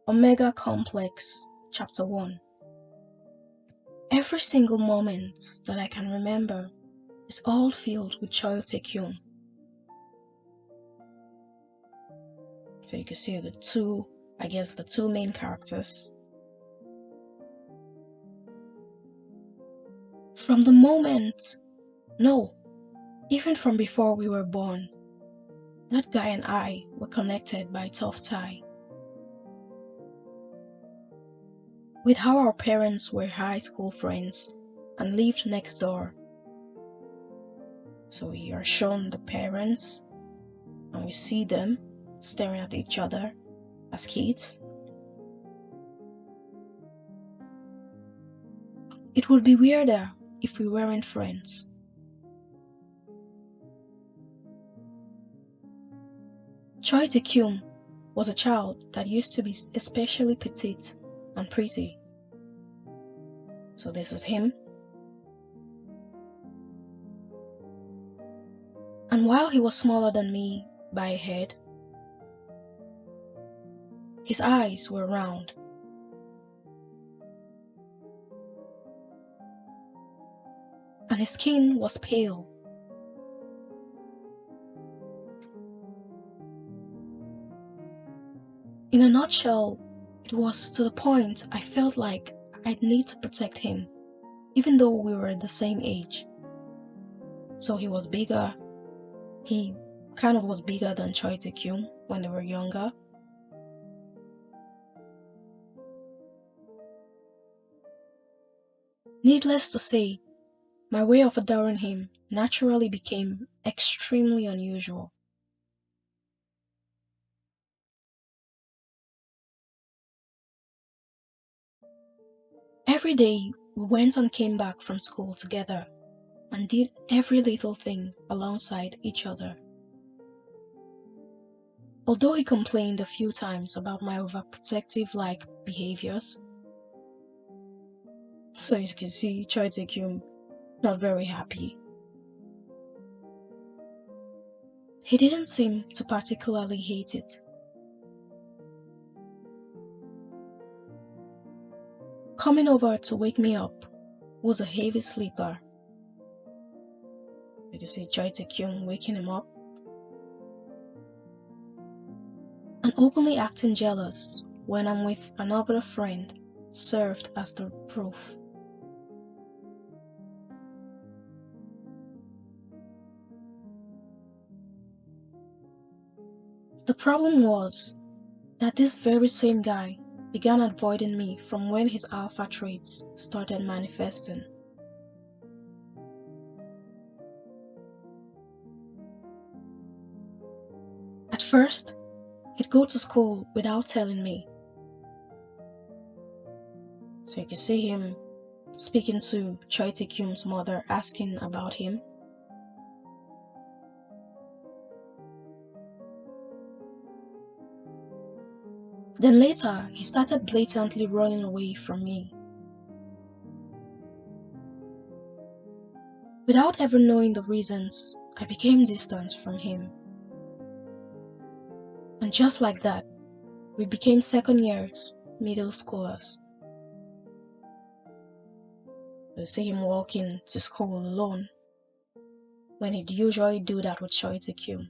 Omega Complex, Chapter 1. Every single moment that I can remember is all filled with Choi Tae-kyung. So you can see the two main characters. From the moment, even from before we were born, that guy and I were connected by a tough tie. With how our parents were high school friends and lived next door. So we are shown the parents and we see them staring at each other as kids. It would be weirder if we weren't friends. Choi Tae-kyung was a child that used to be especially petite and pretty. So this is him. And while he was smaller than me by a head, his eyes were round. And his skin was pale. In a nutshell, it was to the point I felt like I'd need to protect him, even though we were the same age. So he was bigger. He kind of was bigger than Choi Tae-kyung when they were younger. Needless to say, my way of adoring him naturally became extremely unusual. Every day, we went and came back from school together and did every little thing alongside each other. Although he complained a few times about my overprotective-like behaviors, so as you can see, Choi Tae-kyung not very happy. He didn't seem to particularly hate it. Coming over to wake me up was a heavy sleeper. You can see Choi Tae-kyung waking him up. And openly acting jealous when I'm with another friend served as the proof. The problem was that this very same guy began avoiding me from when his alpha traits started manifesting. At first, he'd go to school without telling me. So you can see him speaking to Choi Tae-kyung's mother, asking about him. Then later, he started blatantly running away from me. Without ever knowing the reasons, I became distant from him. And just like that, we became second-year middle schoolers. You see him walking to school alone, when he'd usually do that with Choi Tae-kyung.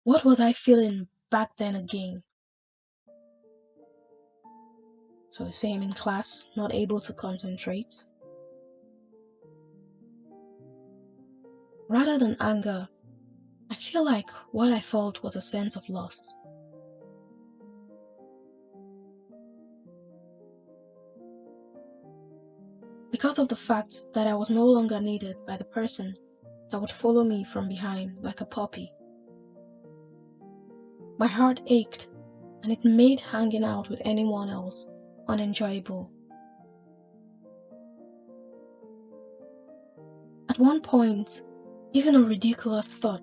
What was I feeling back then again? So you see him in class, not able to concentrate. Rather than anger, I feel like what I felt was a sense of loss. Because of the fact that I was no longer needed by the person that would follow me from behind like a puppy. My heart ached, and it made hanging out with anyone else unenjoyable. At one point, even a ridiculous thought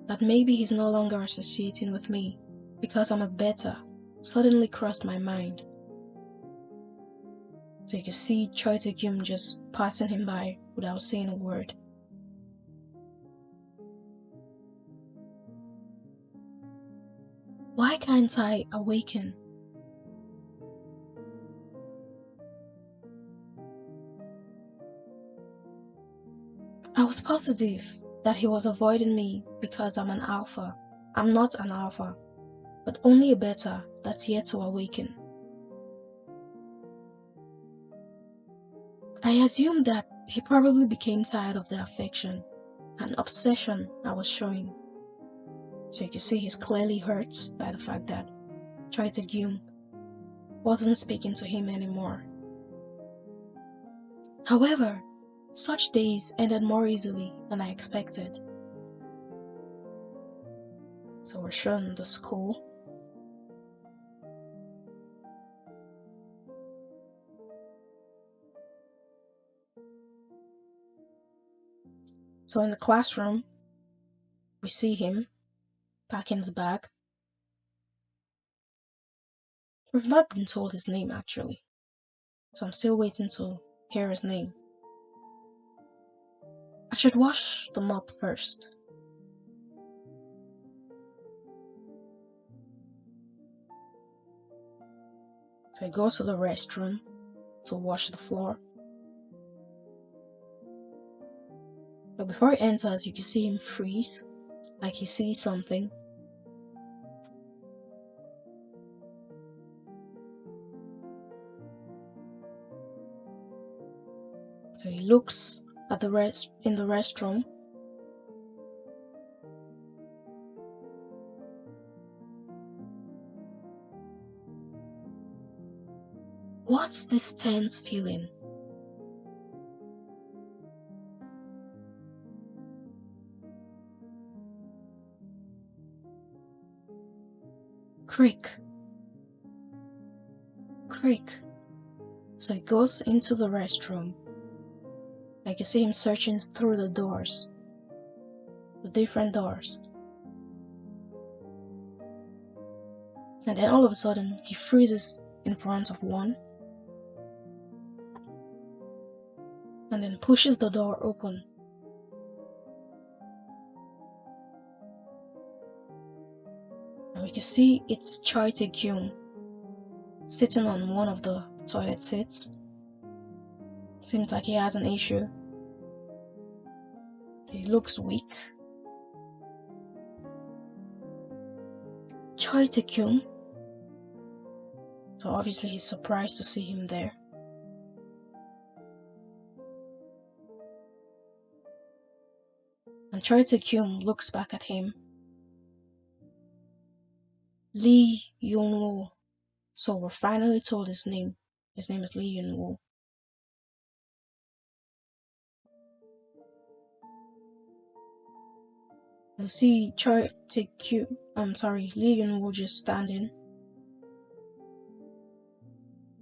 that maybe he's no longer associating with me because I'm a beta suddenly crossed my mind. So you can see Choi Tae-kyung just passing him by without saying a word. Why can't I awaken? I was positive that he was avoiding me because I'm an alpha. I'm not an alpha, but only a beta that's yet to awaken. I assumed that he probably became tired of the affection and obsession I was showing. So you can see he's clearly hurt by the fact that Choi Tae-gyum wasn't speaking to him anymore. However, such days ended more easily than I expected. So we're shown the school. So in the classroom, we see him packing his bag. We've not been told his name actually, so I'm still waiting to hear his name. I should wash them up first. So he goes to the restroom to wash the floor. But before he enters, you can see him freeze, like he sees something. So he looks at the in the restroom. What's this tense feeling? Creak. Creak. So he goes into the restroom. Like you see him searching through the doors. The different doors. And then all of a sudden, he freezes in front of one. And then pushes the door open. And we can see it's Choi Tae-gyum sitting on one of the toilet seats. Seems like he has an issue. He looks weak. Choi Tae-gyum. So obviously he's surprised to see him there. And Choi Tae-gyum looks back at him. Lee Yun-woo. So we're finally told his name. His name is Lee Yun-woo. You see Choi Tae-gyum, Lee Yun-woo just standing.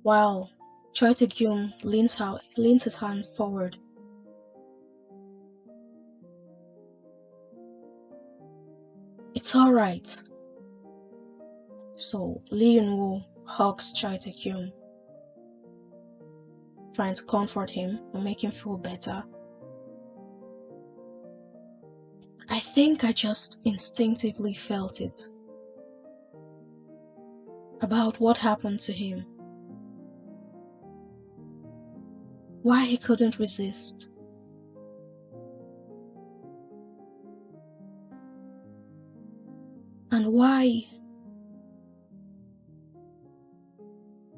While Choi Tae-gyum leans his hand forward. It's alright. So Lee Yun-woo hugs Choi Tae-gyum, trying to comfort him and make him feel better. I think I just instinctively felt it. About what happened to him. Why he couldn't resist. And why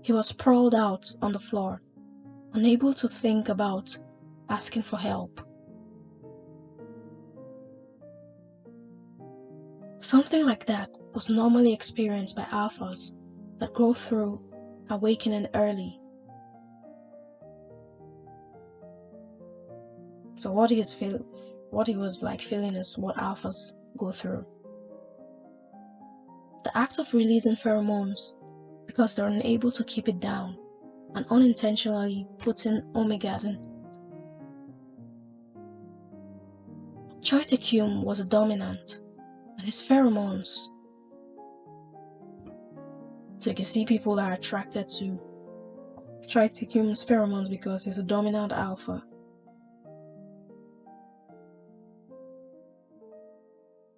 he was sprawled out on the floor, unable to think about asking for help. Something like that was normally experienced by alphas that go through awakening early. So what he was like feeling is what alphas go through. The act of releasing pheromones because they're unable to keep it down and unintentionally putting omegas in. Choi Tae-gyum was a dominant, and his pheromones. So you can see people are attracted to Choi Tae-gyum's pheromones because he's a dominant alpha.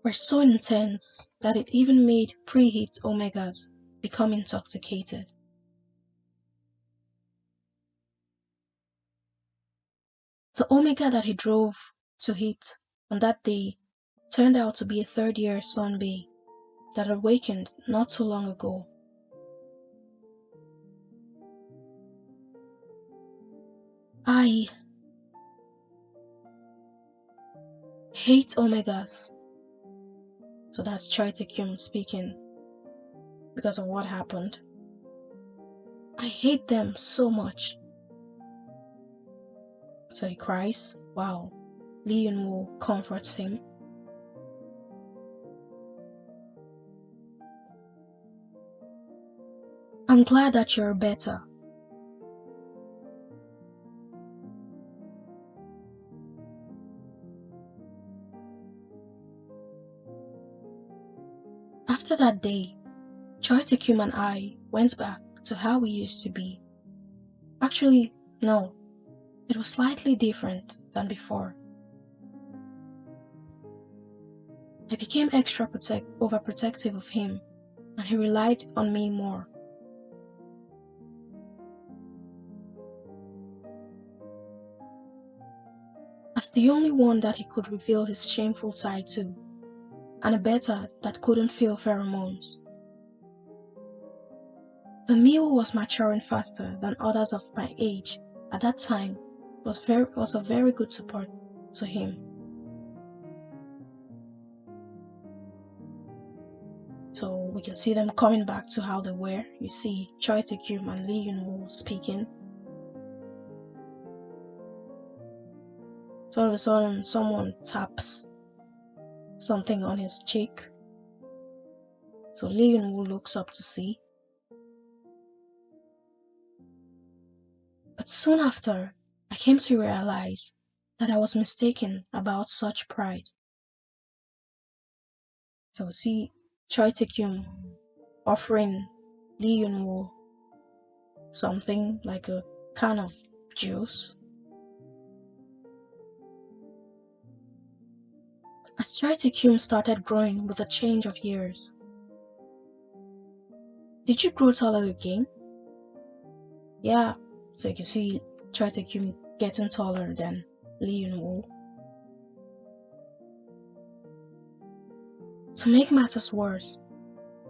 were so intense that it even made preheat Omegas become intoxicated. The Omega that he drove to hit on that day turned out to be a third-year Sunbay that awakened not too long ago. I hate Omegas. So that's Choi Tae-kyum speaking because of what happened. I hate them so much. So he cries while Lee Yun-woo comforts him. I'm glad that you're better. After that day, Choi Tae-kyum and I went back to how we used to be. Actually, no, it was slightly different than before. I became extra overprotective of him, and he relied on me more. As the only one that he could reveal his shameful side to, and a beta that couldn't feel pheromones. The mule was maturing faster than others of my age at that time, was a very good support to him. So we can see them coming back to how they were. You see Choi Tae-kyum and Lee Yun-woo speaking. So all of a sudden someone taps something on his cheek. So Lee Yun-woo looks up to see. But soon after, I came to realize that I was mistaken about such pride. So see Choi Tae-kyum offering Lee Yun-woo something like a can of juice. As Choi Tae-kyum started growing with a change of years. Did you grow taller again? Yeah, so you can see Choi Tae-kyum getting taller than Lee Yun-woo. To make matters worse,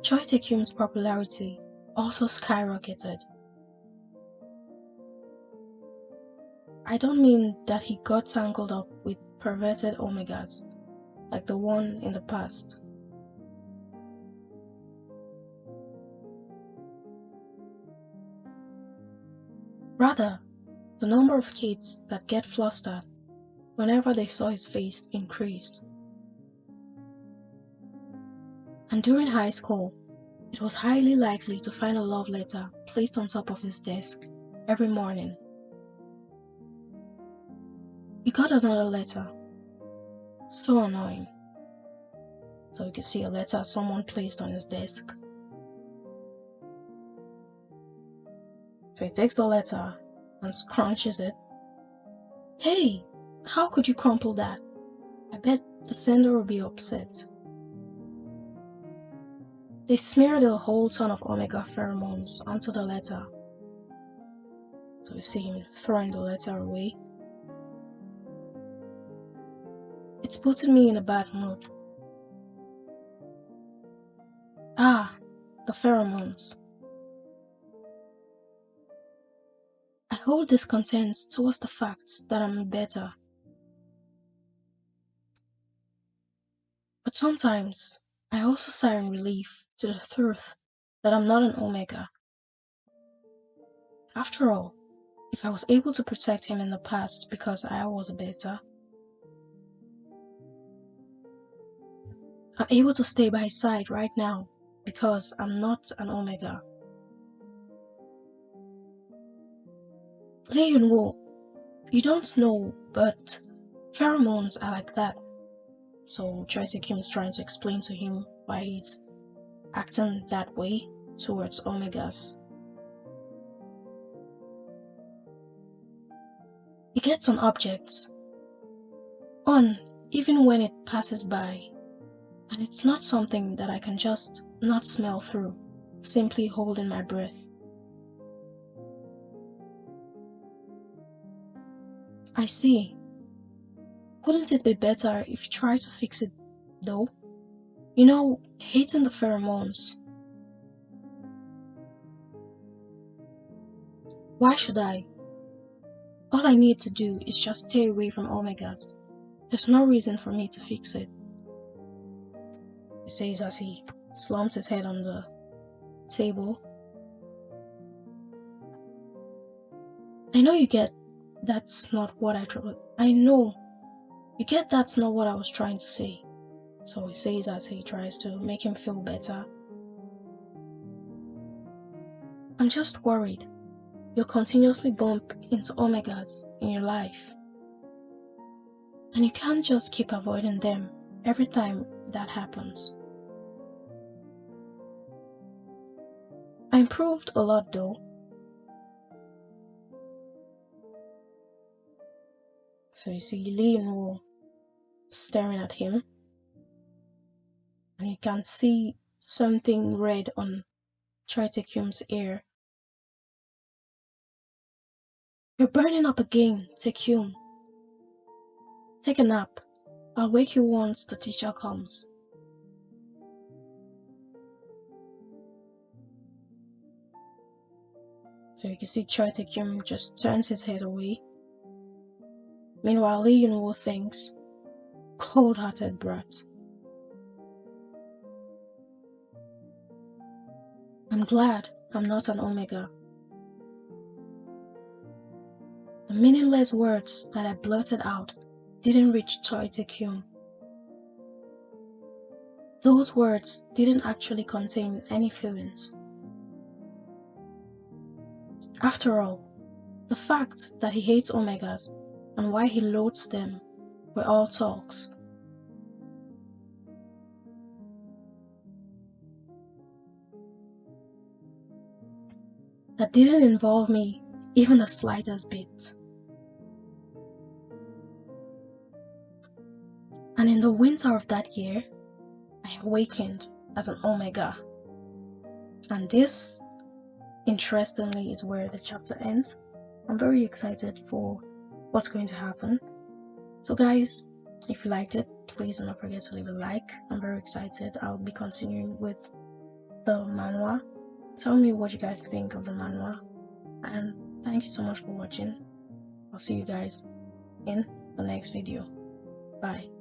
Choi Tae-kyum's popularity also skyrocketed. I don't mean that he got tangled up with perverted Omegas, like the one in the past. Rather, the number of kids that get flustered whenever they saw his face increased. And during high school, it was highly likely to find a love letter placed on top of his desk every morning. He got another letter. So annoying. So you can see a letter someone placed on his desk. So he takes the letter and scrunches it. Hey, how could you crumple that? I bet the sender will be upset. They smeared a whole ton of Omega pheromones onto the letter. So you see him throwing the letter away. It's putting me in a bad mood. Ah, the pheromones. I hold discontent towards the fact that I'm better. But sometimes, I also sigh in relief to the truth that I'm not an Omega. After all, if I was able to protect him in the past because I was a beta, I'm able to stay by his side right now because I'm not an Omega. Lee Yun-woo, you don't know, but pheromones are like that. So Choi Tae-kyum is trying to explain to him why he's acting that way towards Omegas. He gets on objects, on even when it passes by. And it's not something that I can just not smell through, simply holding my breath. I see. Wouldn't it be better if you try to fix it, though? You know, hating the pheromones. Why should I? All I need to do is just stay away from omegas. There's no reason for me to fix it, he says as he slumps his head on the table. I know you get that's not what I know you get that's not what I was trying to say. So he says as he tries to make him feel better. I'm just worried you'll continuously bump into omegas in your life. And you can't just keep avoiding them every time that happens. I improved a lot though. So you see Lee Nuo staring at him. And you can see something red on Choi Tae-kyum's ear. You're burning up again, Tae-kyum. Take a nap. I'll wake you once the teacher comes. So you can see Choi Tae-kyum just turns his head away. Meanwhile, Lee Yun-woo thinks, cold-hearted brat. I'm glad I'm not an omega. The meaningless words that I blurted out didn't reach Choi Tae-kyum. Those words didn't actually contain any feelings. After all, the fact that he hates omegas and why he loathes them were all talks. That didn't involve me even the slightest bit. And in the winter of that year, I awakened as an omega. And this, interestingly, is where the chapter ends. I'm very excited for what's going to happen. So guys, if you liked it, please do not forget to leave a like. I'm very excited. I'll be continuing with the manhwa. Tell me what you guys think of the manhwa. And thank you so much for watching. I'll see you guys in the next video. Bye.